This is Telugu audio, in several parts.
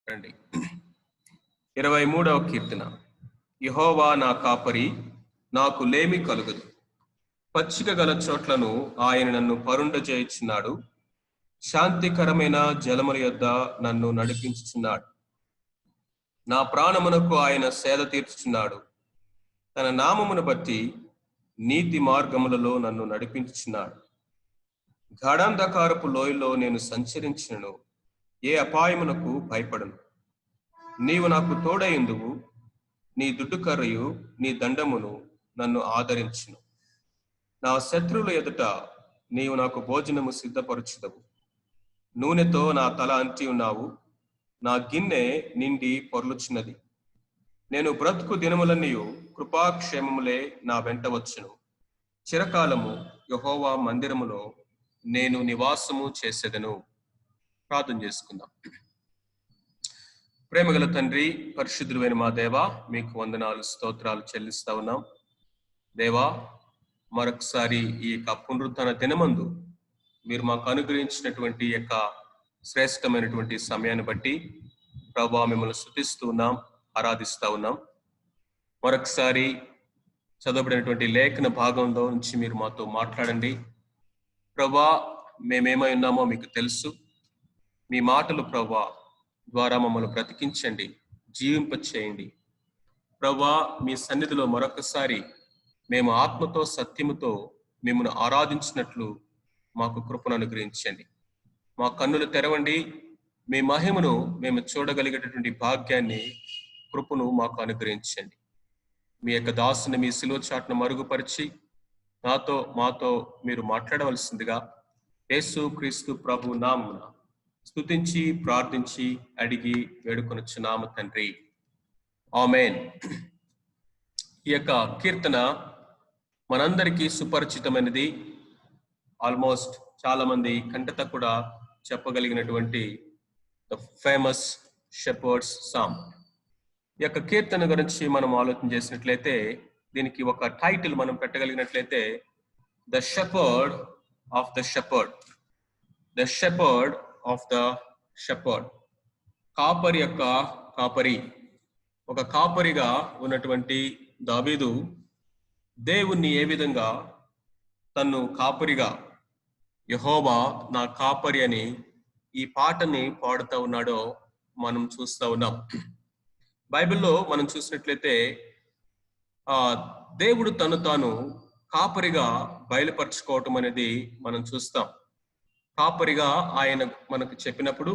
రండి. 23వ కీర్తన. యెహోవా నా కాపరి, నాకు లేమి కలుగదు. పచ్చిక గల చోట్లను ఆయన నన్ను పరుండజేయుచున్నాడు. శాంతికరమైన జలముల యొద్ద నన్ను నడిపించుచున్నాడు. నా ప్రాణమునకు ఆయన సేద తీర్చుచున్నాడు. తన నామమును బట్టి నీతి మార్గములలో నన్ను నడిపించుచున్నాడు. గాఢాంధకారపు లోయలో నేను సంచరించినను ఏ అపాయమునకు భయపడను. నీవు నాకు తోడైందువు, నీ దుడ్డుకర్రయు నీ దండమును నన్ను ఆదరించును. నా శత్రువుల ఎదుట నీవు నాకు భోజనము సిద్ధపరచుదవు. నూనెతో నా తల అంటి ఉన్నావు, నా గిన్నె నిండి పొర్లుచున్నది. నేను బ్రతుకు దినములన్నీయు కృపాక్షేమములే నా వెంట వచ్చును. చిరకాలము యెహోవా మందిరములో నేను నివాసము చేసేదను. ప్రార్థన చేసుకుందాం. ప్రేమగల తండ్రి, పరిశుద్ధుడైన మా దేవా, మీకు వందనాలు స్తోత్రాలు చెల్లిస్తా ఉన్నాం. దేవా, మరొకసారి ఈ యొక్క పునరుద్ధరణ దినమందు మీరు మాకు అనుగ్రహించినటువంటి యొక్క శ్రేష్టమైనటువంటి సమయాన్ని బట్టి ప్రభువా మిమ్మల్ని స్తుతిస్తూ ఉన్నాం, ఆరాధిస్తూ ఉన్నాం. మరొకసారి చదవబడినటువంటి లేఖన భాగంలో నుంచి మీరు మాతో మాట్లాడండి. ప్రభువా, మేమేమై ఉన్నామో మీకు తెలుసు. మీ మాటలు ప్రభువా ద్వారా మమ్మల్ని బ్రతికించండి, జీవింపచేయండి. ప్రభువా, మీ సన్నిధిలో మరొకసారి మేము ఆత్మతో సత్యముతో మిమ్మల్ని ఆరాధించినట్లు మాకు కృపను అనుగ్రహించండి. మా కన్నులు తెరవండి. మీ మహిమను మేము చూడగలిగేటటువంటి భాగ్యాన్ని, కృపను మాకు అనుగ్రహించండి. మీ యొక్క దాసుని మీ శిలువ చాటును మరుగుపరిచి మాతో మీరు మాట్లాడవలసిందిగా యేసు క్రీస్తు ప్రభు నామమున స్తుతించి ప్రార్థించి అడిగి వేడుకొనుచున్నాము తండ్రి, ఆమేన్. ఈ యొక్క కీర్తన మనందరికీ సుపరిచితమైనది. ఆల్మోస్ట్ చాలా మంది కంటత కూడా చెప్పగలిగినటువంటి ద ఫేమస్ షెపర్డ్స్ సాంగ్. ఈ యొక్క కీర్తన గురించి మనం ఆలోచన చేసినట్లయితే, దీనికి ఒక టైటిల్ మనం పెట్టగలిగినట్లయితే, the shepherd of the shepherd. The shepherd of the shepherd. కాపరి యొక్క కాపరి. ఒక కాపరిగా ఉన్నటువంటి దావీదు దేవుణ్ణి ఏ విధంగా తన్ను కాపరిగా, యెహోవా నా కాపరి అని ఈ పాటని పాడుతూ ఉన్నాడో మనం చూస్తూ ఉన్నాం. బైబిల్లో మనం చూసినట్లయితే దేవుడు తను తాను కాపరిగా బయలుపరచుకోవటం అనేది మనం చూస్తాం. కాపరిగా ఆయన మనకు చెప్పినప్పుడు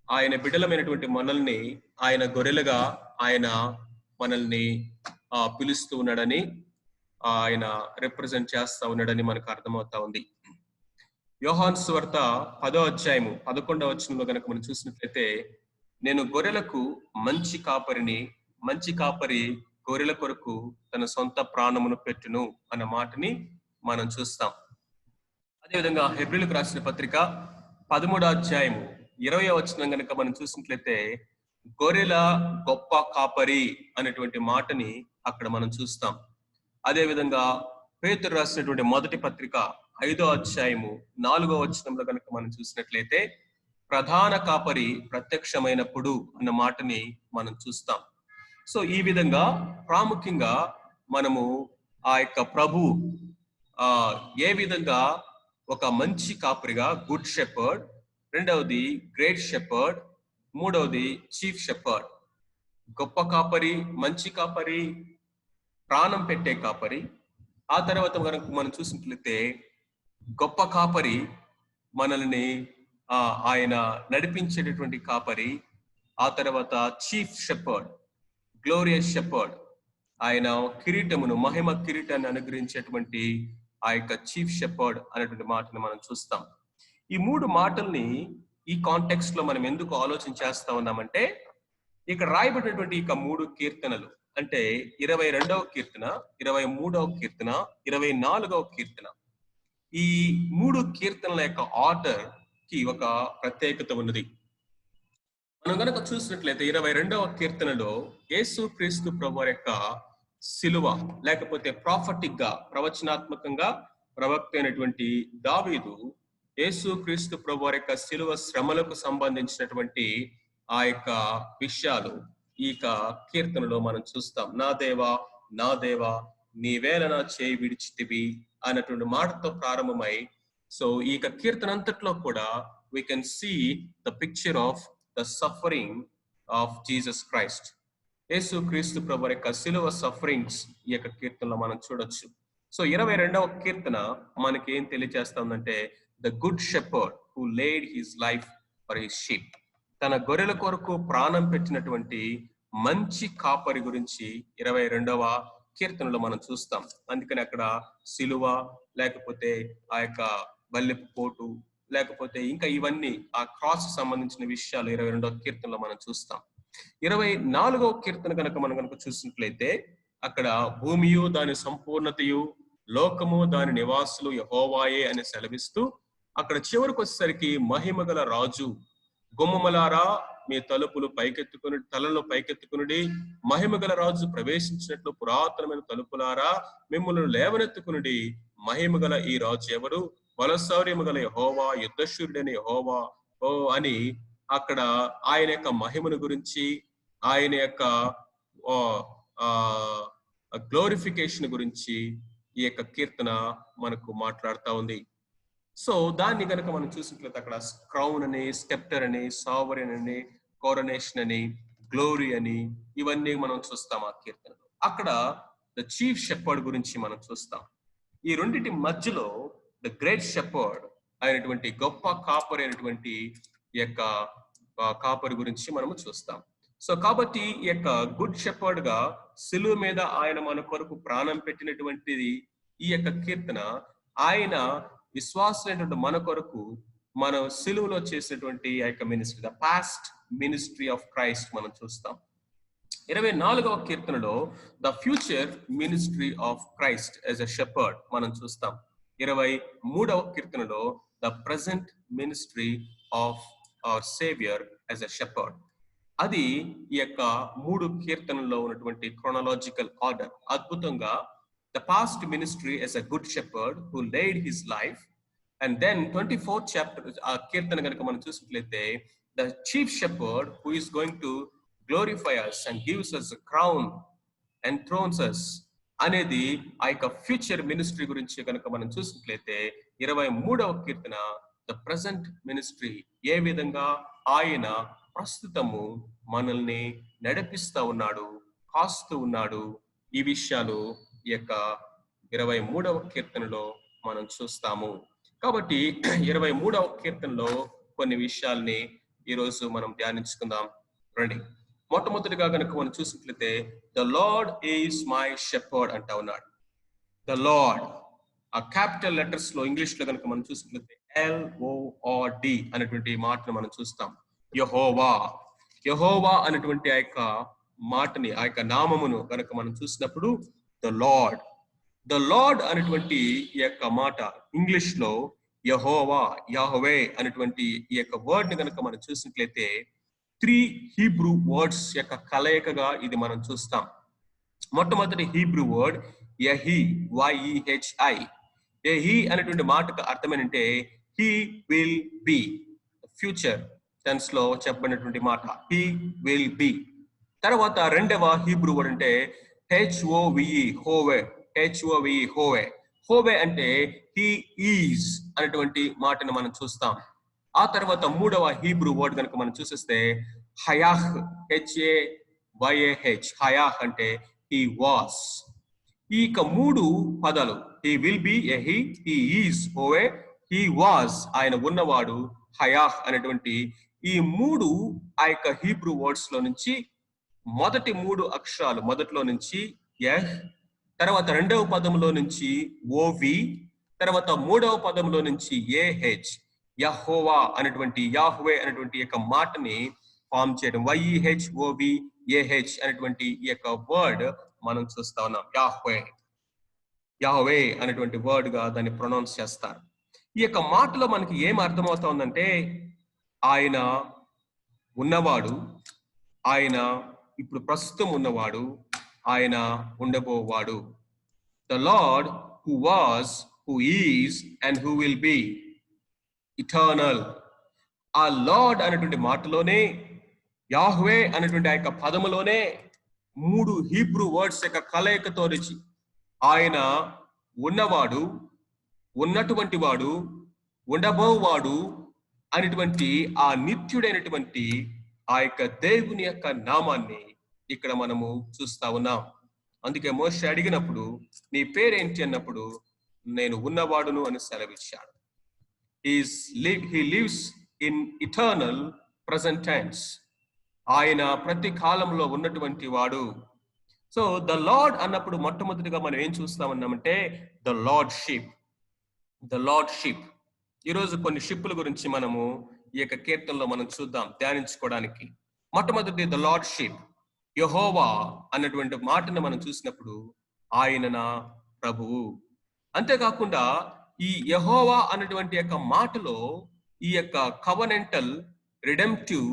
ఆయన బిడ్డలమైనటువంటి మనల్ని ఆయన గొర్రెలుగా ఆయన మనల్ని పిలుస్తూ ఉన్నాడని, ఆయన రిప్రజెంట్ చేస్తా ఉన్నాడని మనకు అర్థమవుతా ఉంది. యోహాను సువార్త 10వ అధ్యాయము 11వ వచనంలో కనుక మనం చూసినట్లయితే, నేను గొర్రెలకు మంచి కాపరిని, మంచి కాపరి గొర్రెల కొరకు తన సొంత ప్రాణమును పెట్టును అన్న మాటని మనం చూస్తాం. అదేవిధంగా హెబ్రీయులకు రాసిన పత్రిక 13వ అధ్యాయము 20వ వచనం కనుక మనం చూసినట్లయితే, గొర్రెల గొప్ప కాపరి అనేటువంటి మాటని అక్కడ మనం చూస్తాం. అదేవిధంగా పేతురు రాసినటువంటి మొదటి పత్రిక 5వ అధ్యాయము 4వ వచనంలో కనుక మనం చూసినట్లయితే, ప్రధాన కాపరి ప్రత్యక్షమైనప్పుడు అన్న మాటని మనం చూస్తాం. సో ఈ విధంగా ప్రాముఖ్యంగా మనము ఆ యొక్క ప్రభు ఏ విధంగా ఒక మంచి కాపరిగా, గుడ్ షెపర్డ్, రెండవది గ్రేట్ షెపర్డ్, మూడవది చీఫ్ షెపర్డ్. గొప్ప కాపరి, మంచి కాపరి, ప్రాణం పెట్టే కాపరి. ఆ తర్వాత కనుక మనం చూసినట్లయితే గొప్ప కాపరి, మనల్ని ఆయన నడిపించేటటువంటి కాపరి. ఆ తర్వాత చీఫ్ షెపర్డ్, గ్లోరియస్ షెపర్డ్, ఆయన కిరీటమును, మహిమ కిరీటాన్ని అనుగ్రహించేటువంటి ఆ యొక్క చీఫ్ షెపర్డ్ అనేటువంటి మాటను మనం చూస్తాం. ఈ మూడు మాటల్ని ఈ కాంటెక్స్ట్ లో మనం ఎందుకు ఆలోచన చేస్తా ఉన్నామంటే, ఇక్కడ రాయబడినటువంటి ఇక మూడు కీర్తనలు అంటే 22వ కీర్తన, 23వ కీర్తన, 24వ కీర్తన, ఈ మూడు కీర్తనల యొక్క ఆర్డర్ కి ఒక ప్రత్యేకత ఉన్నది. మనం కనుక చూసినట్లయితే 22వ కీర్తనలో యేసు క్రీస్తు ప్రభు యొక్క సిలువ, లేకపోతే ప్రాఫటిక్ గా, ప్రవచనాత్మకంగా ప్రవక్త అయినటువంటి దావీదు యేసు క్రీస్తు ప్రభు యొక్క సిలువ శ్రమలకు సంబంధించినటువంటి ఆ యొక్క విషయాలు ఈ కీర్తనలో మనం చూస్తాం. నా దేవా నీవేళ నా చేయి విడిచితివి అన్నటువంటి మాటతో ప్రారంభమై, సో ఈ కీర్తన అంతట్లో కూడా we can see the picture of the suffering of Jesus Christ. యేసు క్రీస్తు ప్రభు యొక్క శిలువ సఫరింగ్స్ ఈ యొక్క కీర్తనలో మనం చూడొచ్చు. సో 22వ కీర్తన మనకి ఏం తెలియజేస్తుందంటే, the good shepherd who laid his life for his sheep. తన గొర్రెల కొరకు ప్రాణం పెట్టినటువంటి మంచి కాపరి గురించి 22వ కీర్తనలో మనం చూస్తాం. అందుకని అక్కడ సిలువ, లేకపోతే ఆ యొక్క బల్లెపు పోటు, లేకపోతే ఇంకా ఇవన్నీ ఆ క్రాస్ సంబంధించిన విషయాలు 22వ కీర్తనలో మనం చూస్తాం. 24వ కీర్తన కనుక చూసినట్లయితే, అక్కడ భూమియు దాని సంపూర్ణతయు, లోకము దాని నివాసులు యెహోవాయే అని సెలవిస్తూ, అక్కడ చివరికి వచ్చేసరికి మహిమ గల రాజు, గుమ్మములారా మీ తలుపులు పైకెత్తుకుని తలలో పైకెత్తుకునుడి, మహిమ గల రాజు ప్రవేశించినట్లు పురాతనమైన తలుపులారా మిమ్మల్ని లేవనెత్తుకునుడి, మహిమ గల ఈ రాజు ఎవరు, బలశౌర్యము గల యెహోవా, యుద్ధశూరుడైన యెహోవా ఓ అని అక్కడ ఆయన యొక్క మహిమను గురించి, ఆయన యొక్క గ్లోరిఫికేషన్ గురించి ఈ యొక్క కీర్తన మనకు మాట్లాడుతూ ఉంది. సో దాన్ని కనుక మనం చూసినట్లయితే అక్కడ క్రౌన్ అని, స్కెప్టర్ అని, సావరెన్ అని, కోరనేషన్ అని, గ్లోరీ అని, ఇవన్నీ మనం చూస్తాం ఆ కీర్తనలో. అక్కడ ద చీఫ్ షెపర్డ్ గురించి మనం చూస్తాం. ఈ రెండింటి మధ్యలో ద గ్రేట్ షెపర్డ్ అయినటువంటి గొప్ప కాపరి అయినటువంటి ఈ యొక్క కాపరి గురించి మనము చూస్తాం. సో కాబట్టి ఈ యొక్క గుడ్ షెపర్డ్ గా సిలువ మీద ఆయన మన కొరకు ప్రాణం పెట్టినటువంటిది ఈ యొక్క కీర్తన. ఆయన విశ్వాసులైనటువంటి మన కొరకు మనం సిలువలో చేసినటువంటి ఆ యొక్క ministry, the past ministry of Christ మనం చూస్తాం. 24వ కీర్తనలో the future ministry of Christ as a shepherd మనం చూస్తాం. 23వ కీర్తనలో the present ministry of our saviour as a shepherd. అది ఈ యొక్క 3 కీర్తనల్లో ఉన్నటువంటి క్రోనాలజికల్ ఆర్డర్. అద్భుతంగా the past ministry as a good shepherd who laid his life, and then 24th chapter ఆ కీర్తన కనుక మనం చూసినట్లయితే the chief shepherd who is going to glorify us and gives us a crown and thrones us అనేది ఆ యొక్క ఫ్యూచర్ మినిస్ట్రీ గురించి కనుక మనం చూసినట్లయితే 23వ కీర్తన ద ప్రెజెంట్ మినిస్ట్రీ, ఏ విధంగా ఆయన ప్రస్తుతము మనల్ని నడిపిస్తా ఉన్నాడు, కాస్తూ ఉన్నాడు, ఈ విషయాలు ఈ యొక్క 23వ కీర్తనలో మనం చూస్తాము. కాబట్టి 23వ కీర్తనలో కొన్ని విషయాల్ని ఈరోజు మనం ధ్యానించుకుందాం రండి. మొట్టమొదటిగా కనుక మనం చూసినట్లయితే the lord is my shepherd అంటా ఉన్నాడు. ద లార్డ్ ఆ క్యాపిటల్ లెటర్స్ లో ఇంగ్లీష్ లో కనుక మనం చూసినట్లయితే LORD అనేటువంటి మాటను మనం చూస్తాం. యెహోవా, యెహోవా అనేటువంటి ఆ యొక్క మాటని, ఆ యొక్క నామమును కనుక మనం చూసినప్పుడు ద లార్డ్ అనేటువంటి ఈ యొక్క మాట ఇంగ్లీష్ లో యెహోవా, యాహోవే అనేటువంటి ఈ యొక్క వర్డ్ ని కనుక మనం చూసినట్లయితే 3 హీబ్రూ వర్డ్స్ యొక్క కలయికగా ఇది మనం చూస్తాం. మొట్టమొదటి హీబ్రూ వర్డ్ యహీ, YEHI. యహీ అనేటువంటి మాటకు అర్థం ఏంటంటే he will be, future tense లో చెప్పబడినటువంటి మాట హీ విల్ బి. తర్వాత రెండవ హీబ్రూ వర్డ్ అంటే HOVE, హోవే, HOVE, హోవే. హోవే అంటే హీ ఈజ్ అనేటువంటి మాటను మనం చూస్తాం. ఆ తర్వాత మూడవ హీబ్రూ వర్డ్ కనుక మనం చూసేస్తే హయాహ్, HAYAH, హయాహ్ అంటే హీ వాస్. ఈ 3 పదాలు హీ విల్ బి, యహీ, హీ ఈజ్, హోవే, హీ వాస్, ఆయన ఉన్నవాడు, హయాహ్ అనేటువంటి ఈ 3 ఆ యొక్క హీబ్రూ వర్డ్స్ లో నుంచి మొదటి 3 అక్షరాలు మొదట్లో నుంచి యహ్, తర్వాత రెండవ పదంలో నుంచి ఓవి, తర్వాత మూడవ పదంలో నుంచి ఏహెచ్, యహోవా అనేటువంటి, యాహ్వే అనేటువంటి యొక్క మాటని ఫామ్ చేయడం. YEHOVAH అనేటువంటి ఈ యొక్క వర్డ్ మనం చూస్తా ఉన్నాం. యాహ్వే అనేటువంటి వర్డ్ గా దాన్ని ప్రొనౌన్స్ చేస్తారు. ఈ యొక్క మాటలో మనకి ఏం అర్థమవుతా ఉందంటే ఆయన ఉన్నవాడు, ఆయన ఇప్పుడు ప్రస్తుతం ఉన్నవాడు, ఆయన ఉండబోవాడు. The lord who was, who is and who will be, eternal. ఆ లార్డ్ అనేటువంటి మాటలోనే యాహ్వే అనేటువంటి ఆ యొక్క పదములోనే 3 హీబ్రూ వర్డ్స్ యొక్క కలయికతో రుచి. ఆయన ఉన్నవాడు, ఉన్నటువంటి వాడు, ఉండబోవాడు అనేటువంటి ఆ నిత్యుడైనటువంటి ఆ యొక్క దేవుని యొక్క నామాన్ని ఇక్కడ మనము చూస్తా ఉన్నాం. అందుకే మోషే అడిగినప్పుడు నీ పేరేంటి అన్నప్పుడు నేను ఉన్నవాడును అని సెలవిచ్చాడు. He lives in eternal present tense. ఆయన ప్రతి కాలంలో ఉన్నటువంటి వాడు. సో ద లార్డ్ అన్నప్పుడు మొట్టమొదటిగా మనం ఏం చూస్తామన్నామంటే ద లార్డ్షిప్. ఈరోజు కొన్ని షిప్పుల గురించి మనము ఈ యొక్క కీర్తనలో మనం చూద్దాం, ధ్యానించుకోవడానికి. మొట్టమొదటి ద లార్డ్షిప్, యెహోవా అన్నటువంటి మాటను మనం చూసినప్పుడు ఆయన నా ప్రభువు. అంతేకాకుండా ఈ యెహోవా అన్నటువంటి యొక్క మాటలో ఈ యొక్క covenantal, redemptive,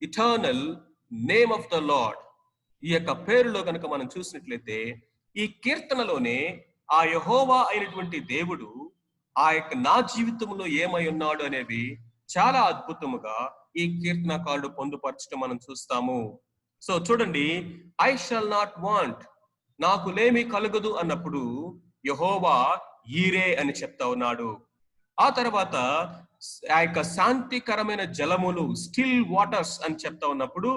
eternal name of the lord, ఈ యొక్క పేరులో కనుక మనం చూసినట్లయితే ఈ కీర్తనలోనే ఆ యెహోవా అయినటువంటి దేవుడు ఆ యొక్క నా జీవితంలో ఏమై ఉన్నాడు అనేవి చాలా అద్భుతముగా ఈ కీర్తనకారుడు పొందుపరచడం మనం చూస్తాము. సో చూడండి, ఐ షల్ నాట్ వాంట్, నాకు లేమి కలుగదు అన్నప్పుడు యెహోవా ఈరే అని చెప్తా ఉన్నాడు. ఆ తర్వాత ఆ యొక్క శాంతికరమైన జలములు, స్టిల్ వాటర్స్ అని చెప్తా ఉన్నప్పుడు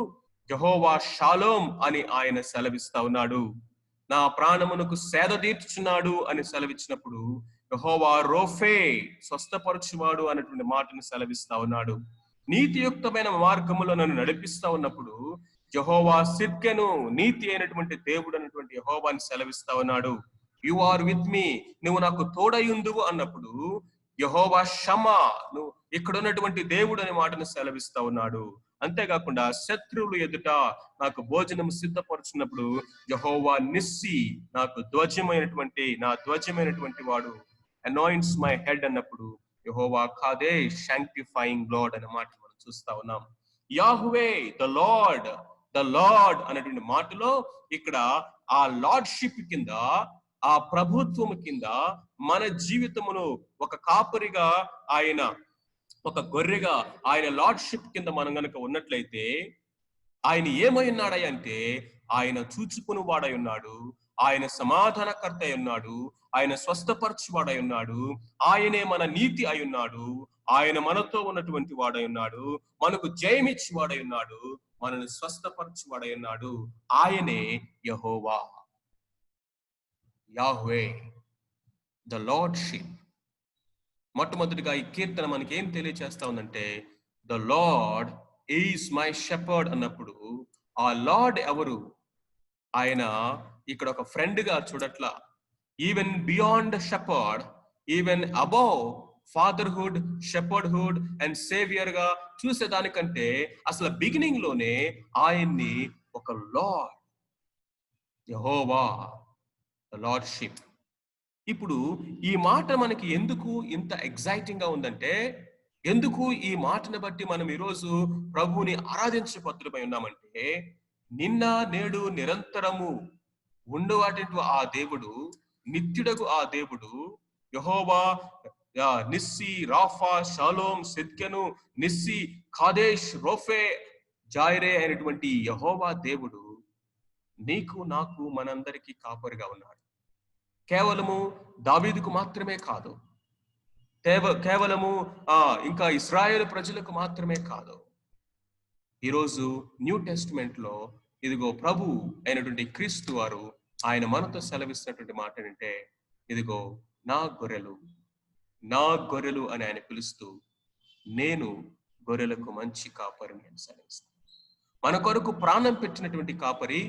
యెహోవా షాలోమ్ అని ఆయన సెలవిస్తా ఉన్నాడు. నా ప్రాణమునకు సేద తీర్చుచున్నాడు అని సెలవిచ్చినప్పుడు యెహోవా రోఫే, స్వస్థపరచువాడు అనేటువంటి మాటను సెలవిస్తా ఉన్నాడు. నీతియుక్తమైన మార్గములో నన్ను నడిపిస్తా ఉన్నప్పుడు యెహోవా సిద్కెను, నీతి అయినటువంటి దేవుడు అనేటువంటి యెహోవాని సెలవిస్తా ఉన్నాడు. యు ఆర్ విత్ మీ, నువ్వు నాకు తోడయుందువు అన్నప్పుడు యెహోవా షమా, నువ్వు ఇక్కడ ఉన్నటువంటి దేవుడు అనే మాటను సెలవిస్తా ఉన్నాడు. అంతేకాకుండా శత్రువులు ఎదుట నాకు భోజనం సిద్ధపరుచున్నప్పుడు యెహోవా నిస్సి, నాకు నా ధ్వజమైనటువంటి వాడు, అనాయింట్స్ మై హెడ్ అన్నప్పుడు యెహోవా కాదేష్, శాంక్టిఫైయింగ్ లార్డ్ అనే మాట మనం చూస్తా ఉన్నాం. యాహ్వే ద లార్డ్ అనేటువంటి మాటలో ఇక్కడ ఆ లార్డ్షిప్ కింద, ఆ ప్రభుత్వము కింద మన జీవితమును ఒక కాపరిగా ఆయన, ఒక గొర్రెగా ఆయన లార్డ్షిప్ కింద మనం గనక ఉన్నట్లయితే ఆయన ఏమై ఉన్నాడై అంటే ఆయన చూచుకుని వాడై ఉన్నాడు, ఆయన సమాధానకర్త అయి ఉన్నాడు, ఆయన స్వస్థపరచువాడై ఉన్నాడు, ఆయనే మన నీతి అయి ఉన్నాడు, ఆయన మనతో ఉన్నటువంటి వాడై ఉన్నాడు, మనకు జయమిచ్చి వాడై ఉన్నాడు, మనల్ని స్వస్థపరచువాడై ఉన్నాడు. ఆయనే యెహోవా, యాహ్వే, ద లార్డ్షిప్. మొట్టమొదటిగా ఈ కీర్తన మనకి ఏం తెలియచేస్తా ఉందంటే the lord is my shepherd అన్నప్పుడు ఆ లార్డ్ ఎవరు? ఆయన ఇక్కడ ఒక ఫ్రెండ్ గా చూడట్లా, even beyond shepherd, even above fatherhood, shepherdhood and saviour గా చూసేదానికంటే అసలు బిగినింగ్ లోనే ఆయన్ని ఒక లార్డ్, యెహోవా, ద లార్డ్షిప్. ఇప్పుడు ఈ మాట మనకి ఎందుకు ఇంత ఎగ్జైటింగ్ గా ఉందంటే, ఎందుకు ఈ మాటను బట్టి మనం ఈరోజు ప్రభువుని ఆరాధించబద్ధులమై ఉన్నామంటే, నిన్న నేడు నిరంతరము ఉండేవాటి ఆ దేవుడు, నిత్యుడకు ఆ దేవుడు యెహోవా నిస్సి, రాఫా, షాలోమ్, సిద్కెను, నిస్సి, కాదేష్, రోఫే, జాయిరే అయినటువంటి యెహోవా దేవుడు నీకు నాకు మనందరికీ కాపరిగా ఉన్నాడు. కేవలము దావీదుకు మాత్రమే కాదు, కేవలము ఇంకా ఇశ్రాయేలు ప్రజలకు మాత్రమే కాదు. ఈరోజు న్యూ టెస్టిమెంట్ లో ఇదిగో ప్రభు అయినటువంటి క్రీస్తు వారు ఆయన మనతో సెలవిస్తున్నటువంటి మాట ఏంటంటే, ఇదిగో నా గొర్రెలు అని ఆయన పిలుస్తూ, నేను గొర్రెలకు మంచి కాపరిని అని సెలవిస్తాను. మన కొరకు ప్రాణం పెట్టినటువంటి కాపరి,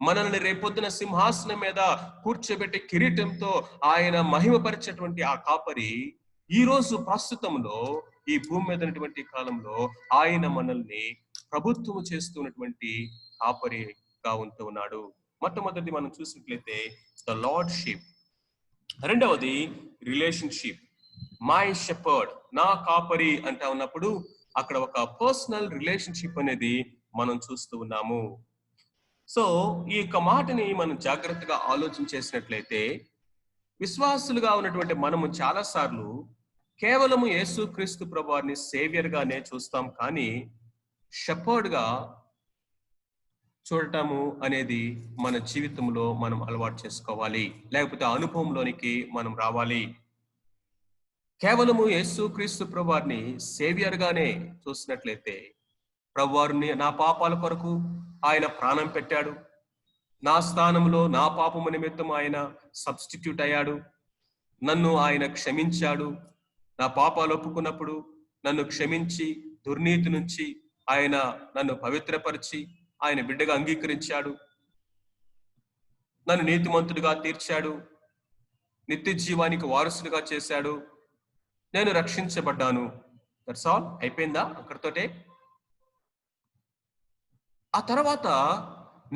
మనల్ని రేపొద్దున సింహాసనం మీద కూర్చోబెట్టి కిరీటంతో ఆయన మహిమపరిచేటువంటి ఆ కాపరి ఈ రోజు ప్రస్తుతంలో ఈ భూమి మీద ఉన్నటువంటి కాలంలో ఆయన మనల్ని ప్రభుత్వము చేస్తున్నటువంటి కాపరిగా ఉంటూ ఉన్నాడు. మొట్టమొదటి మనం చూసినట్లయితే ద లార్డ్షిప్. రెండవది రిలేషన్షిప్. మై షెపర్డ్, నా కాపరి అంటా ఉన్నప్పుడు అక్కడ ఒక పర్సనల్ రిలేషన్షిప్ అనేది మనం చూస్తూ ఉన్నాము. సో ఈ యొక్క మాటని మనం జాగ్రత్తగా ఆలోచన చేసినట్లయితే, విశ్వాసులుగా ఉన్నటువంటి మనము చాలా సార్లు కేవలము యేసుక్రీస్తు ప్రభువారిని సేవియర్ గానే చూస్తాం, కానీ షెపర్డ్ గా చూడటము అనేది మన జీవితంలో మనం అలవాటు చేసుకోవాలి. లేకపోతే ఆ అనుభవంలోనికి మనం రావాలి. కేవలము యేసుక్రీస్తు ప్రభువారిని సేవియర్ గానే చూసినట్లయితే, ప్రభువారిని నా పాపాల కొరకు ఆయన ప్రాణం పెట్టాడు. నా స్థానంలో నా పాపము నిమిత్తం ఆయన సబ్స్టిట్యూట్ అయ్యాడు. నన్ను ఆయన క్షమించాడు. నా పాపాలు ఒప్పుకున్నప్పుడు నన్ను క్షమించి దుర్నీతి నుంచి ఆయన నన్ను పవిత్రపరిచి ఆయన బిడ్డగా అంగీకరించాడు. నన్ను నీతిమంతుడిగా తీర్చాడు. నిత్య జీవానికి వారసుడిగా చేశాడు. నేను రక్షించబడ్డాను. That's all. అయిపోయిందా అక్కడితోటే? ఆ తర్వాత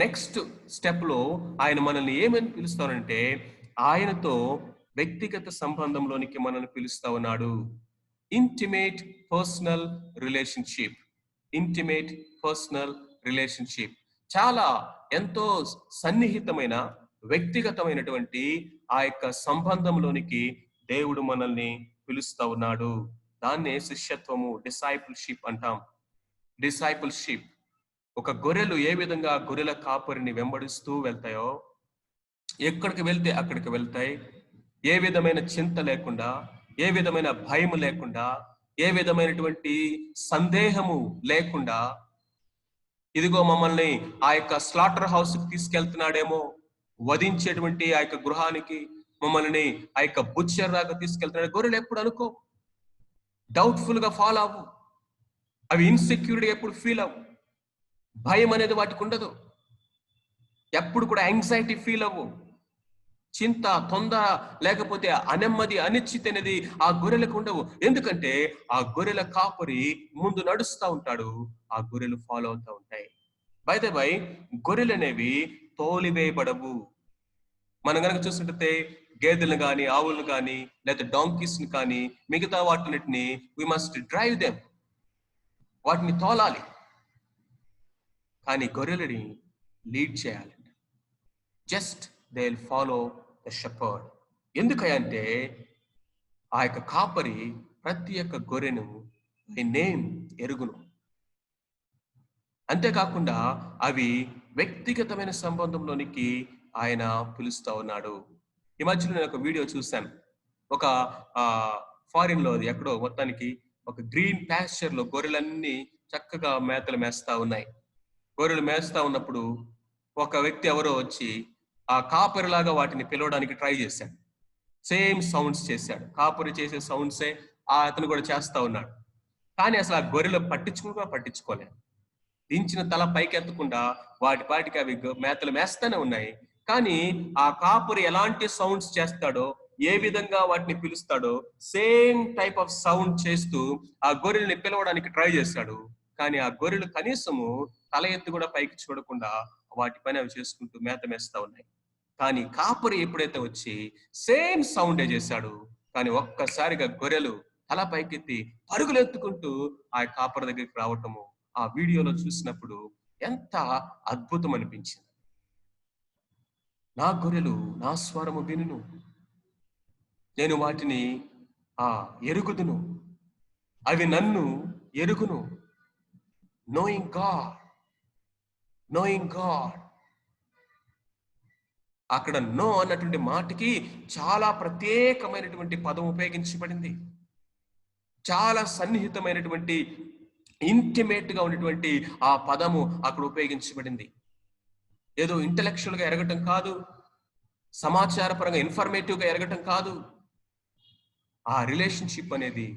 నెక్స్ట్ స్టెప్ లో ఆయన మనల్ని ఏమని పిలుస్తానంటే, ఆయనతో వ్యక్తిగత సంబంధంలోనికి మనల్ని పిలుస్తా ఉన్నాడు. Intimate personal relationship. Intimate personal relationship. చాలా ఎంతో సన్నిహితమైన వ్యక్తిగతమైనటువంటి ఆ యొక్క సంబంధంలోనికి దేవుడు మనల్ని పిలుస్తా ఉన్నాడు. దాన్నే శిష్యత్వము, డిసైపుల్షిప్ అంటాం. డిసైపుల్షిప్. ఒక గొర్రెలు ఏ విధంగా గొర్రెల కాపరిని వెంబడిస్తూ వెళ్తాయో, ఎక్కడికి వెళ్తే అక్కడికి వెళ్తాయి. ఏ విధమైన చింత లేకుండా, ఏ విధమైన భయం లేకుండా, ఏ విధమైనటువంటి సందేహము లేకుండా, ఇదిగో మమ్మల్ని ఆ యొక్క స్లాటర్ హౌస్ కి తీసుకెళ్తున్నాడేమో, వధించేటువంటి ఆ యొక్క గృహానికి మమ్మల్ని ఆ యొక్క బుచ్చర్ దాకా తీసుకెళ్తున్నాడు. గొర్రెలు ఎప్పుడు అనుకో, డౌట్ఫుల్ గా ఫాలో అవ్వు. అవి ఇన్సెక్యూరిటీ ఎప్పుడు ఫీల్ అవ్వు. భయం అనేది వాటికి ఉండదు. ఎప్పుడు కూడా యాంగ్జైటీ ఫీల్ అవ్వు. చింత, తొందర, లేకపోతే అనెమ్మది, అనిశ్చిత అనేది ఆ గొర్రెలకు ఉండవు. ఎందుకంటే ఆ గొర్రెల కాపరి ముందు నడుస్తూ ఉంటాడు, ఆ గొర్రెలు ఫాలో అవుతూ ఉంటాయి. బై ద వై, గొర్రెలు అనేవి తోలివేయబడవు. మనం కనుక చూసినట్లయితే గేదెలను కానీ, ఆవులను కానీ, లేదా డాంకీస్ ని కానీ, మిగతా వాటిని వి మస్ట్ డ్రైవ్ దెమ్. వాటిని తోలాలి. కానీ గొర్రెలని లీడ్ చేయాలంట. Just they will follow the shepherd. ఎందుకంటే ఆ యొక్క కాపరి ప్రతి ఒక్క గొర్రెను బై నేమ్ ఎరుగును. అంతేకాకుండా అవి వ్యక్తిగతమైన సంబంధంలోనికి ఆయన పిలుస్తా ఉన్నాడు. ఈ మధ్యలో నేను ఒక వీడియో చూశాను. ఒక ఫారిన్ లో, ఎక్కడో మొత్తానికి ఒక గ్రీన్ ప్యాస్చర్ లో గొర్రెలన్నీ చక్కగా మేతలు మేస్తా ఉన్నాయి. గొర్రెలు మేస్తా ఉన్నప్పుడు ఒక వ్యక్తి ఎవరో వచ్చి ఆ కాపరిలాగా వాటిని పిలవడానికి ట్రై చేశాడు. సేమ్ సౌండ్స్ చేశాడు. కాపరి చేసే సౌండ్సే అతను కూడా చేస్తా ఉన్నాడు. కానీ అసలు ఆ గొర్రెలు పట్టించుకోలేదు. దించిన తల పైకెత్తకుండా వాటి పాటికి అవి మేతలు మేస్తానే ఉన్నాయి. కానీ ఆ కాపరి ఎలాంటి సౌండ్స్ చేస్తాడో, ఏ విధంగా వాటిని పిలుస్తాడో, సేమ్ టైప్ ఆఫ్ సౌండ్ చేస్తూ ఆ గొర్రెల్ని పిలవడానికి ట్రై చేశాడు. కానీ ఆ గొర్రెలు కనీసము తల ఎత్తు కూడా పైకి చూడకుండా వాటి పని అవి చేసుకుంటూ మేత మేస్తా ఉన్నాయి. కానీ కాపరి ఎప్పుడైతే వచ్చి సేమ్ సౌండే చేశాడు, కానీ ఒక్కసారిగా గొర్రెలు తల పైకెత్తి పరుగులు ఎత్తుకుంటూ ఆ కాపరి దగ్గరికి రావటము ఆ వీడియోలో చూసినప్పుడు ఎంత అద్భుతం అనిపించింది. నా గొర్రెలు నా స్వరము వినును, నేను వాటిని ఎరుగుదును, అవి నన్ను ఎరుగును. Knowing God, knowing God. అక్కడ నో అన్నటువంటి మాటకి చాలా ప్రత్యేకమైనటువంటి పదం ఉపయోగించబడింది. చాలా సన్నిహితమైనటువంటి, ఇంటిమేట్ గా ఉన్నటువంటి ఆ పదము అక్కడ ఉపయోగించబడింది. ఏదో ఇంటలెక్చువల్ గా ఎరగటం కాదు, సమాచారపరంగా ఇన్ఫర్మేటివ్ గా ఎరగటం కాదు. ఆ రిలేషన్షిప్ అనేది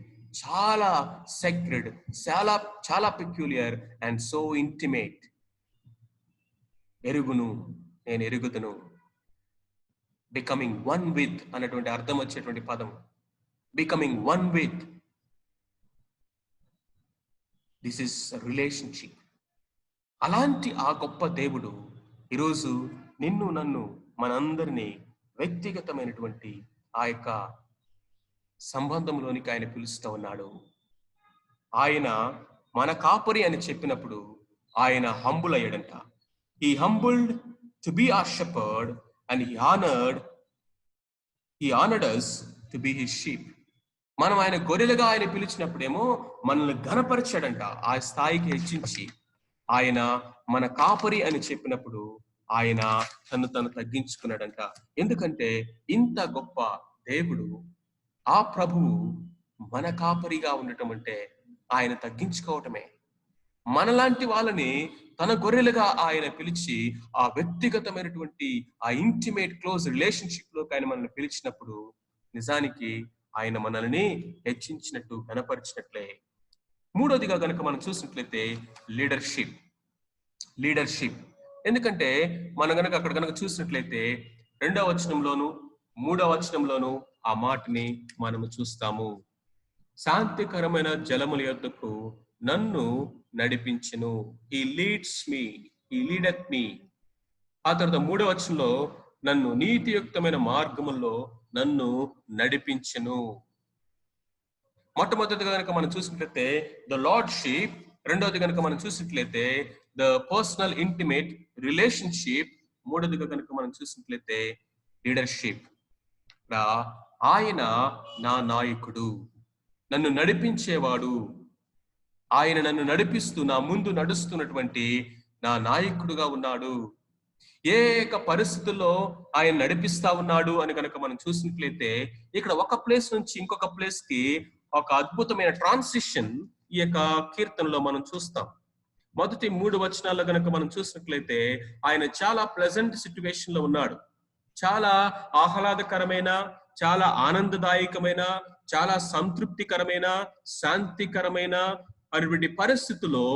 చాలా సెక్రెడ్, చాలా చాలా పెక్యులియర్ అండ్ సో ఇంటిమేట్. ఎరుగును, నేను ఎరుగుదును. బికమింగ్ వన్ విత్ అన్నటువంటి అర్థం వచ్చేటువంటి పదం. Becoming one with, this is relationship. అలాంటి ఆ గొప్ప దేవుడు ఈరోజు నిన్ను, నన్ను, మనందరినీ వ్యక్తిగతమైనటువంటి ఆ యొక్క సంబంధంలోనికి ఆయన పిలుస్తూ ఉన్నాడు. ఆయన మన కాపరి అని చెప్పినప్పుడు ఆయన humble అయ్యాడంట. He humbled to be our shepherd and he honored us to be his sheep. మనం ఆయన గొర్రెలుగా ఆయన పిలిచినప్పుడేమో మనల్ని ఘనపరిచాడంట. ఆ స్థాయికి హెచ్చించి ఆయన మన కాపరి అని చెప్పినప్పుడు ఆయన తను తగ్గించుకున్నాడంట. ఎందుకంటే ఇంత గొప్ప దేవుడు, ఆ ప్రభువు మన కాపరిగా ఉండటం అంటే ఆయన తగ్గించుకోవటమే. మనలాంటి వాళ్ళని తన గొర్రెలుగా ఆయన పిలిచి ఆ వ్యక్తిగతమైనటువంటి ఆ ఇంటిమేట్ క్లోజ్ రిలేషన్షిప్ లోకి ఆయన మనల్ని పిలిచినప్పుడు నిజానికి ఆయన మనల్ని హెచ్చించినట్టు కనపరిచినట్లే. మూడోదిగా కనుక మనం చూసినట్లయితే లీడర్షిప్. ఎందుకంటే మనం కనుక అక్కడ కనుక చూసినట్లయితే 2వ వచనంలోను 3వ వచనంలోను ఆ మాటని మనము చూస్తాము. శాంతికరమైన జలముల యొద్దకు నన్ను నడిపించును. హీ లీడెత్ మీ. ఆ తర్వాత 3వ వచనంలో నన్ను నీతియుక్తమైన మార్గములో నన్ను నడిపించును. మొట్టమొదటిగా కనుక మనం చూసినట్లయితే ద లార్డ్షిప్, రెండవది కనుక మనం చూసినట్లయితే ద పర్సనల్ ఇంటిమేట్ రిలేషన్షిప్, మూడవదిగా కనుక మనం చూసినట్లయితే లీడర్షిప్. ఆయన నా నాయకుడు, నన్ను నడిపించేవాడు, ఆయన నన్ను నడిపిస్తూ నా ముందు నడుస్తున్నటువంటి నా నాయకుడుగా ఉన్నాడు. ఏక పరిస్థితుల్లో ఆయన నడిపిస్తా ఉన్నాడు అని కనుక మనం చూసినట్లయితే ఇక్కడ ఒక ప్లేస్ నుంచి ఇంకొక ప్లేస్ కి ఒక అద్భుతమైన ట్రాన్సిషన్ ఈ యొక్క కీర్తనలో మనం చూస్తాం. మొదటి 3 వచనాల్లో కనుక మనం చూసినట్లయితే ఆయన చాలా ప్లెజెంట్ సిచ్యువేషన్ లో ఉన్నాడు. చాలా ఆహ్లాదకరమైన, చాలా ఆనందదాయకమైన, చాలా సంతృప్తికరమైన, శాంతికరమైన అటువంటి పరిస్థితుల్లో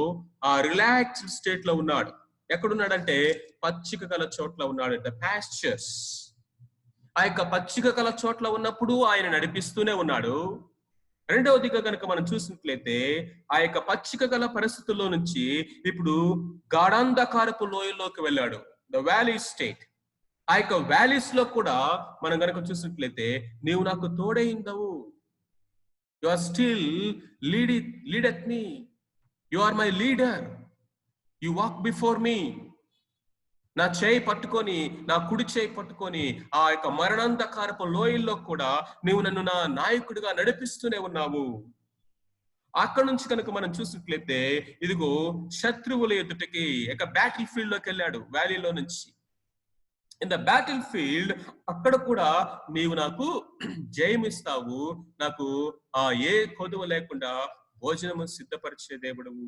ఆ రిలాక్స్డ్ స్టేట్ లో ఉన్నాడు. ఎక్కడున్నాడంటే పచ్చిక గల చోట్ల ఉన్నాడు. The pastures. ఆ యొక్క పచ్చిక గల చోట్ల ఉన్నప్పుడు ఆయన నడిపిస్తూనే ఉన్నాడు. రెండవదిగా కనుక మనం చూసినట్లయితే ఆ యొక్క పచ్చిక గల పరిస్థితుల్లో నుంచి ఇప్పుడు గాఢాంధకారపు లోయల్లోకి వెళ్ళాడు. The valley state. ఆ యొక్క వ్యాలీస్ లో కూడా మనం కనుక చూసినట్లయితే నీవు నాకు తోడైందవు. You are still leadeth me. You are my leader. You walk before me. నా చేయి పట్టుకొని, నా కుడి చేయి పట్టుకొని ఆ యొక్క మరణాంధకారపు లోయల్లో కూడా నీవు నన్ను నా నాయకుడిగా నడిపిస్తూనే ఉన్నావు. అక్కడి నుంచి కనుక మనం చూసినట్లయితే ఇదిగో శత్రువుల ఎదుటికి ఒక బ్యాటిల్ ఫీల్డ్ లోకి వెళ్ళాడు. వ్యాలీలో నుంచి ఇన్ ద బ్యాటిల్ ఫీల్డ్ అక్కడ కూడా నీవు నాకు జయమిస్తావు, నాకు ఏ కొదువ లేకుండా భోజనము సిద్ధపరిచే దేవుడవు.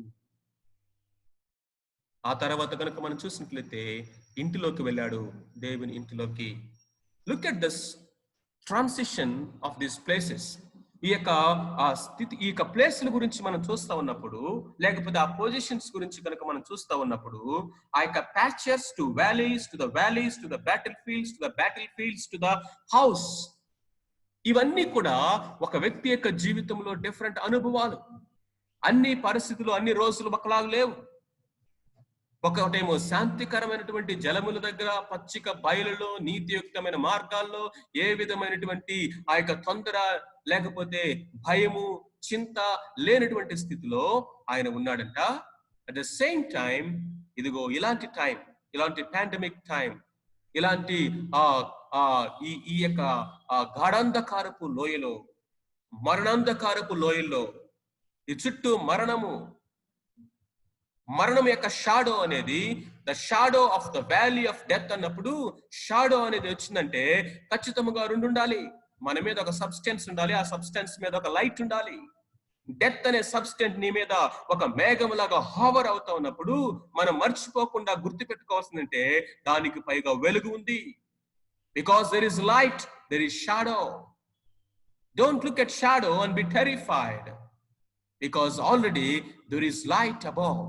ఆ తర్వాత కనుక మనం చూసినట్లయితే ఇంటిలోకి వెళ్ళాడు, దేవుని ఇంటిలోకి. Look at this transition of these places. ఈ యొక్క ఆ స్థితి, ఈ యొక్క ప్లేస్ల గురించి మనం చూస్తా ఉన్నప్పుడు, లేకపోతే ఆ పొజిషన్స్ గురించి కనుక మనం చూస్తా ఉన్నప్పుడు, ఆ యొక్క pastures to valleys, to the valleys, to the battle fields, to the battle fields, to the house, ఇవన్నీ కూడా ఒక వ్యక్తి యొక్క జీవితంలో డిఫరెంట్ అనుభవాలు. అన్ని పరిస్థితులు అన్ని రోజులు ఒకలాగా లేవు. ఒకటేమో శాంతికరమైనటువంటి జలముల దగ్గర, పచ్చిక బయలులో, నీతియుక్తమైన మార్గాల్లో ఏ విధమైనటువంటి ఆ యొక్క తొందర లేకపోతే భయము, చింత లేనటువంటి స్థితిలో ఆయన ఉన్నాడంట. అట్ ద సేమ్ టైం ఇదిగో ఇలాంటి టైం, ఇలాంటి పాండమిక్ టైం, ఇలాంటి ఈ యొక్క గాఢాంధకారపు లోయలో, మరణాంధకారపు లోయల్లో, ఈ చుట్టూ మరణం యొక్క షాడో అనేది, the shadow of the valley of death అన్నప్పుడు షాడో అనేది వచ్చిందంటే ఖచ్చితంగా రెండు ఉండాలి. మన మీద ఒక సబ్స్టెన్స్ ఉండాలి, ఆ సబ్స్టెన్స్ మీద ఒక లైట్ ఉండాలి. డెత్ అనే సబ్స్టెన్స్ నీ మీద ఒక మేఘం లాగా హావర్ అవుతా ఉన్నప్పుడు మనం మర్చిపోకుండా గుర్తు పెట్టుకోవాల్సిందంటే దానికి పైగా వెలుగు ఉంది. Because there is light, there is shadow. Don't look at shadow and be terrified, because already there is light above.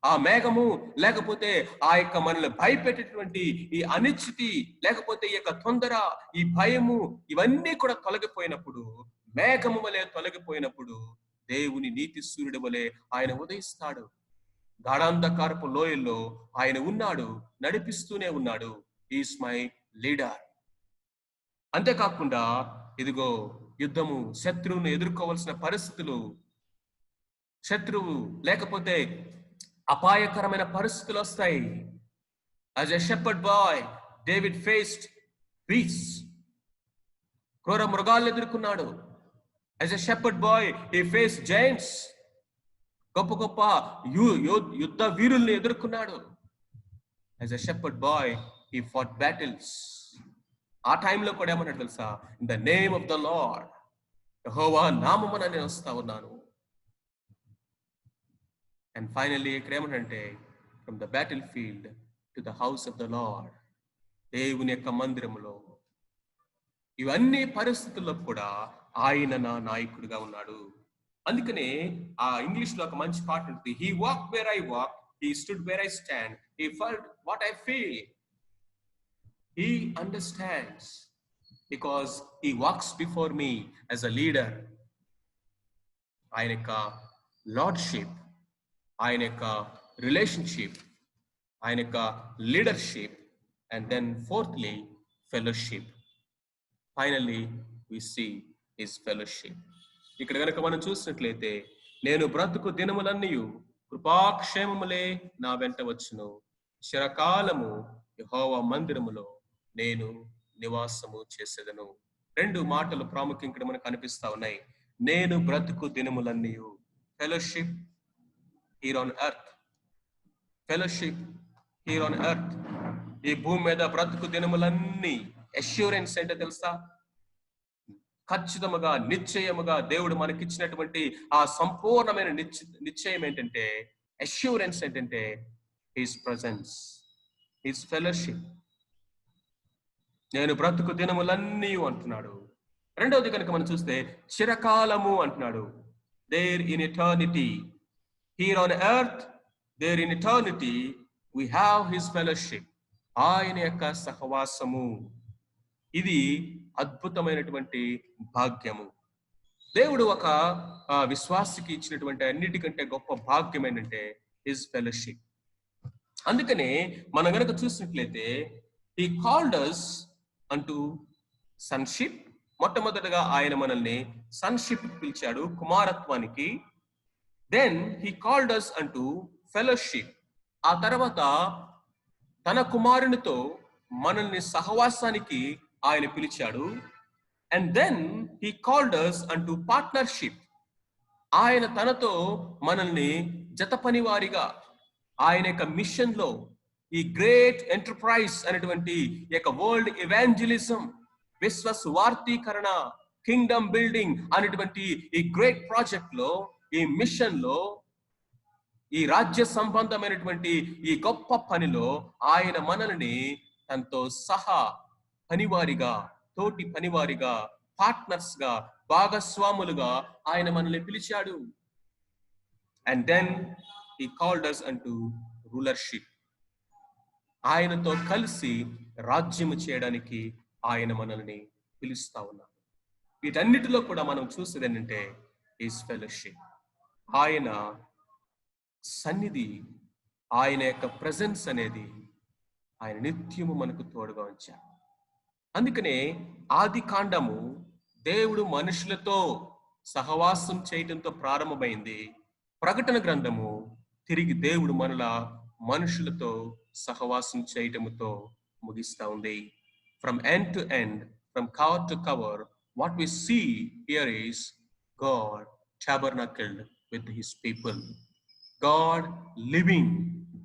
ఆ మేఘము లేకపోతే ఆ యొక్క మనల్ని భయపెట్టేటువంటి ఈ అనిశ్చితి, లేకపోతే ఈ యొక్క తొందర, ఈ భయము, ఇవన్నీ కూడా తొలగిపోయినప్పుడు, మేఘము వలె తొలగిపోయినప్పుడు దేవుని నీతి సూర్యుడి వలె ఆయన ఉదయిస్తాడు. గాఢాంధకారపు లోయల్లో ఆయన ఉన్నాడు, నడిపిస్తూనే ఉన్నాడు. Is my leader. అంతేకాకుండా ఇదిగో యుద్ధము, శత్రువును ఎదుర్కోవాల్సిన పరిస్థితులు, శత్రువు లేకపోతే అపాయకరమైన పరిస్థితులు వస్తాయి. As a shepherd boy David faced beasts. క్రూర మృగాలను ఎదుర్కొన్నాడు. As a shepherd boy he faced giants. గొప్ప గొప్ప యుద్ధ వీరుల్ని ఎదుర్కొన్నాడు. As a shepherd boy he fought battles. ఆ టైంలో కూడా ఏమన్నాడు తెలుసా? In the name of the lord, యెహోవా నామమున నేను వస్తా ఉన్నాను. అండ్ ఫైనల్లీ ఇక్కడ ఏమంటే, from the battle field to the house of the lord, దేవుని యొక్క మందిరములో. ఇవన్నీ పరిస్థితుల్లో కూడా ఆయన నా నాయకుడిగా ఉన్నాడు. అందుకనే ఆ ఇంగ్లీష్ లో ఒక మంచి పాట ఉంటుంది. He walk where I walk, he stood where I stand, he felt what I feel. He understands because he walks before me as a leader. ఆయన యొక్క లార్డ్షిప్, ఆయన యొక్క రిలేషన్షిప్, ఆయన యొక్క leadership, and then fourthly fellowship. Finally we see his fellowship. ఇక్కడ కనుక మనం చూసినట్లయితే, నేను బ్రతుకు దినములన్నీ కృపాక్షేమములే నా వెంట వచ్చును, చిరకాలము యెహోవా మందిరములో నేను నివాసము చేసేదను. 2 మాటలు ప్రాముఖ్యం ఇక్కడ మనకు కనిపిస్తా ఉన్నాయి. నేను బ్రతుకు దినములన్నీ, fellowship here on earth, fellowship here on earth. ఈ భూమి మీద బ్రతుకు దినములన్నీ. అష్యూరెన్స్ అంటే తెలుసా? ఖచ్చితముగా, నిశ్చయముగా దేవుడు మనకిచ్చినటువంటి ఆ సంపూర్ణమైన నిశ్చయం ఏంటంటే, అష్యూరెన్స్ ఏంటంటే హిస్ ప్రెజెన్స్, హిస్ ఫెలోషిప్. నేను బ్రతుకు దినములన్నీ అంటున్నాడు. రెండవది కనుక మనం చూస్తే చిరకాలము అంటున్నాడు. There in eternity, here on earth, there in eternity, we have his fellowship. ఆయన యొక్క సహవాసము. ఇది అద్భుతమైనటువంటి భాగ్యము. దేవుడు ఒక విశ్వాసికి ఇచ్చినటువంటి అన్నిటికంటే గొప్ప భాగ్యం ఏంటంటే హిస్ ఫెలోషిప్. అందుకనే మనం గనక చూసినట్లయితే, he called us unto sonship. మొట్టమొదటిగా ఆయన మనల్ని సన్షిప్ పిలిచాడు, కుమారత్వానికి. Then he called us unto fellowship. ఆ తర్వాత తన కుమారునితో మనల్ని సహవాసానికి ఆయన పిలిచాడు. And then he called us unto partnership. ఆయన తనతో మనల్ని జత పనివారిగా ఆయన యొక్క మిషన్ లో, ఈ గ్రేట్ ఎంటర్ప్రైజ్ అనేటువంటి యొక్క వరల్డ్ ఎవాంజలిజం, విశ్వ సువార్తీకరణ, కింగ్డమ్ బిల్డింగ్ అనేటువంటి ఈ గ్రేట్ ప్రాజెక్ట్ లో, ఈ మిషన్ లో, ఈ రాజ్య సంబంధమైనటువంటి ఈ గొప్ప పనిలో ఆయన మనల్ని తనతో సహా పనివారిగా, తోటి పనివారిగా, పార్ట్నర్స్ గా, భాగస్వాములుగా ఆయన మనల్ని పిలిచాడు. And then he called us unto rulership. ఆయనతో కలిసి రాజ్యము చేయడానికి ఆయన మనల్ని పిలుస్తా ఉన్నాడు. వీటన్నిటిలో కూడా మనం చూసేది ఏంటంటే హిస్ ఫెలోషిప్. ఆయన సన్నిధి, ఆయన యొక్క ప్రెజెన్స్ అనేది ఆయన నిత్యము మనకు తోడుగా ఉంచాడు. అందుకనే ఆది కాండము దేవుడు మనుషులతో సహవాసం చేయడంతో ప్రారంభమైంది. ప్రకటన గ్రంథము తిరిగి దేవుడు మనలా మనుషులతో సహవాసం చేయటముతో ముగిస్తా ఉంది. From end to end, from cover to cover, what we see here is God tabernacled with his people. God living,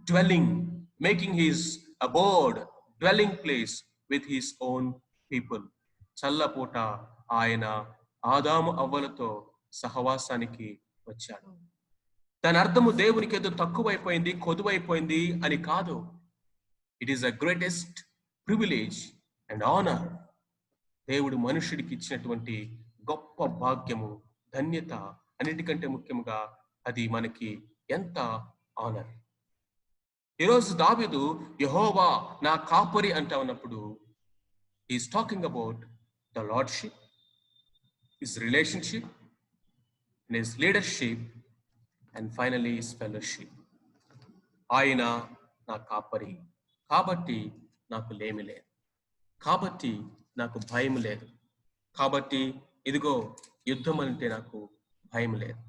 dwelling, making his abode, dwelling place with his own people. చల్లపూట ఆయన ఆదాము అవ్వలతో సహవాసానికి వచ్చాడు. దాని అర్థము దేవునికి ఏదో తక్కువైపోయింది, కొదువైపోయింది అని కాదు. It is the greatest privilege and honour. దేవుడు మనుషుడికి ఇచ్చినటువంటి గొప్ప భాగ్యము, ధన్యత. అన్నిటికంటే ముఖ్యంగా అది మనకి ఎంత ఆనర్. ఈరోజు దావీదు యెహోవా నా కాపరి అంటా ఉన్నప్పుడు, is talking about the lordship, his relationship, his leadership, and finally his fellowship. ఆయన నా కాపరి కాబట్టి నాకు లేమి లేదు, కాబట్టి నాకు భయం లేదు, కాబట్టి ఇదిగో యుద్ధం అంటే నాకు భయం లేదు,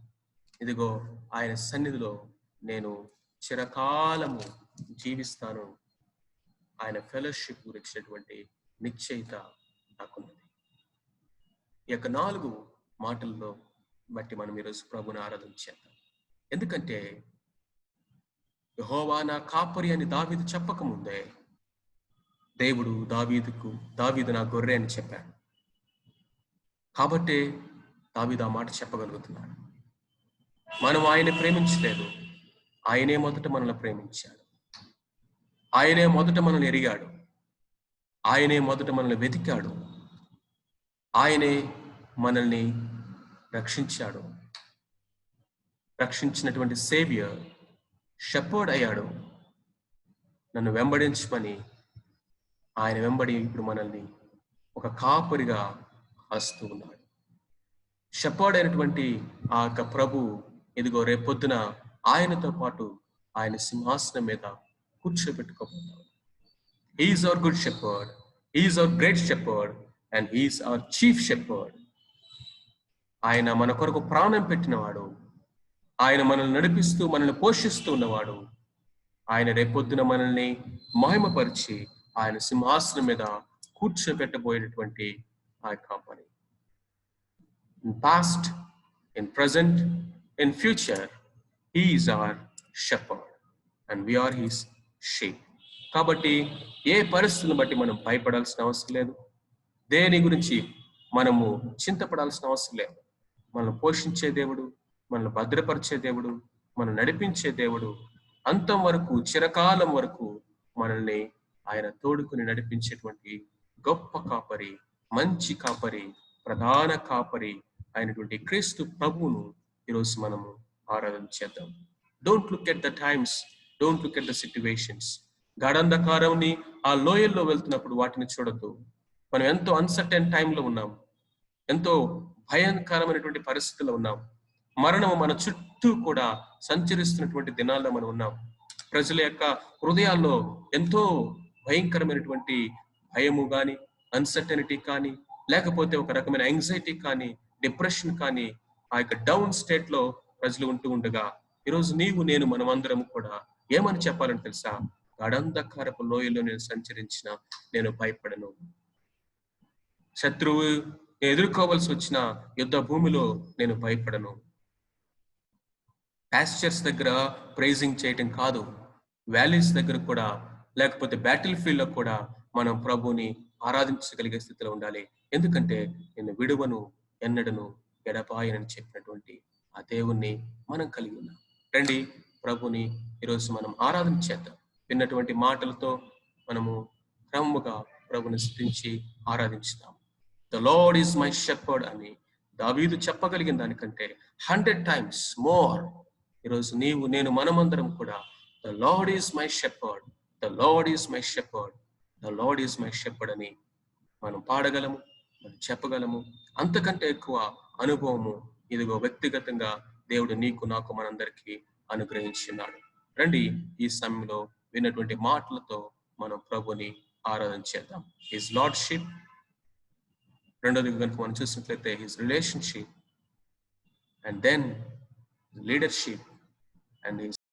ఇదిగో ఆయన సన్నిధిలో నేను చిరకాలము జీవిస్తాను. ఆయన ఫెలోషిప్ గురించినటువంటి నిశ్చయిత నాకున్నది. ఈ యొక్క 4 మాటల్లో బట్టి మనం ఈరోజు ప్రభుని ఆరాధించేద్దాం. ఎందుకంటే యెహోవా నా కాపరి అని దావీదు చెప్పకముందే దేవుడు దావీదు నా గొర్రె అని చెప్పాడు. కాబట్టే దావీదు ఆ మాట చెప్పగలుగుతున్నాడు. మనం ఆయన్ని ప్రేమించలేదు, ఆయనే మొదట మనల్ని ప్రేమించాడు. ఆయనే మొదట మనల్ని ఎరిగాడు, ఆయనే మొదట మనల్ని వెతికాడు, ఆయనే మనల్ని రక్షించాడు. రక్షించినటువంటి సేవియర్ షెపర్డ్ అయ్యాడు. నన్ను వెంబడించమని ఆయన వెంబడి ఇప్పుడు మనల్ని ఒక కాపరిగా కాస్తూ ఉన్నాడు. షెపర్డ్ అయినటువంటి ఆ యొక్క ప్రభు ఇదిగో రేపొద్దున ఆయనతో పాటు ఆయన సింహాసనం మీద కూర్చోబెట్టుకోబోతున్నాడు. He is our good shepherd, he is our great shepherd and he is our chief shepherd. ఆయన మన కొరకు ప్రాణం పెట్టినవాడు, ఆయన మనల్ని నడిపిస్తూ మనల్ని పోషిస్తూ ఉన్నవాడు. ఆయన రేపొద్దున మనల్ని మహిమపరిచి ఆయన సింహాసనం మీద కూర్చోబెట్టబోయేటటువంటి ఆ కాపరి. In past, in present, in future, he is our shepherd and we are his sheep. కాబట్టి ఏ పరిస్థితులను బట్టి మనం భయపడాల్సిన అవసరం లేదు, దేని గురించి మనము చింతపడాల్సిన అవసరం లేదు. మనల్ని పోషించే దేవుడు, మనల్ని భద్రపరిచే దేవుడు, మనం నడిపించే దేవుడు, అంతం వరకు చిరకాలం వరకు మనల్ని ఆయన తోడుకుని నడిపించేటువంటి గొప్ప కాపరి, మంచి కాపరి, ప్రధాన కాపరి అయినటువంటి క్రీస్తు ప్రభువును ఈరోజు మనము ఆరాధన చేద్దాం. Don't look at the times, don't look at the situations. గాఢంధకారంని ఆ లోయల్లో వెళ్తున్నప్పుడు వాటిని చూడొద్దు. మనం ఎంతో అన్సర్టైన్ టైంలో ఉన్నాం, ఎంతో భయంకరమైనటువంటి పరిస్థితుల్లో ఉన్నాం. మరణము మన చుట్టూ కూడా సంచరిస్తున్నటువంటి దినాల్లో మనం ఉన్నాం. ప్రజల యొక్క హృదయాల్లో ఎంతో భయంకరమైనటువంటి భయము కానీ, అన్సర్టనిటీ కానీ, లేకపోతే ఒక రకమైన యాంగ్జైటీ కానీ, డిప్రెషన్ కానీ, ఆ యొక్క డౌన్ స్టేట్ లో ప్రజలు ఉంటూ ఉండగా ఈరోజు నీవు నేను మనమందరం కూడా ఏమని చెప్పాలని తెలుసా? గాఢంధకారపు లోయలో నేను సంచరించిన నేను భయపడను. శత్రువు ఎదుర్కోవలసి వచ్చిన యుద్ధ భూమిలో నేను భయపడను. పాస్చర్స్ దగ్గర ప్రైజింగ్ చేయటం కాదు, వ్యాలీస్ దగ్గర కూడా, లేకపోతే బ్యాటిల్ ఫీల్డ్ లో కూడా మనం ప్రభుని ఆరాధించగలిగే స్థితిలో ఉండాలి. ఎందుకంటే నేను విడువను ఎన్నడను ఎడబాయనని చెప్పినటువంటి ఆ దేవుణ్ణి మనం కలిగి ఉన్నాం. రండి ప్రభుని ఈరోజు మనం ఆరాధన చేద్దాం. విన్నటువంటి మాటలతో మనము క్రమముగా ప్రభుని స్తుతించి ఆరాధించుదాం. The lord is my shepherd అని దావీదు చెప్పగలిగిన దానికంటే 100 times మోర్ ఈరోజు నీవు నేను మనమందరం కూడా the lord is my shepherd, the lord is my shepherd, the lord is my shepherd అని మనం పాడగలము, మనం చెప్పగలము. అంతకంటే ఎక్కువ అనుభవము ఇదిగో వ్యక్తిగతంగా దేవుడు నీకు నాకు మనందరికీ అనుగ్రహించున్నాడు. రండి ఈ సమయంలో విన్నటువంటి మాటలతో మనం ప్రభుని ఆరాధన చేద్దాం. హిస్ లార్డ్షిప్, రెండోది కనుక మనం చూసినట్లయితే his relationship, and then leadership and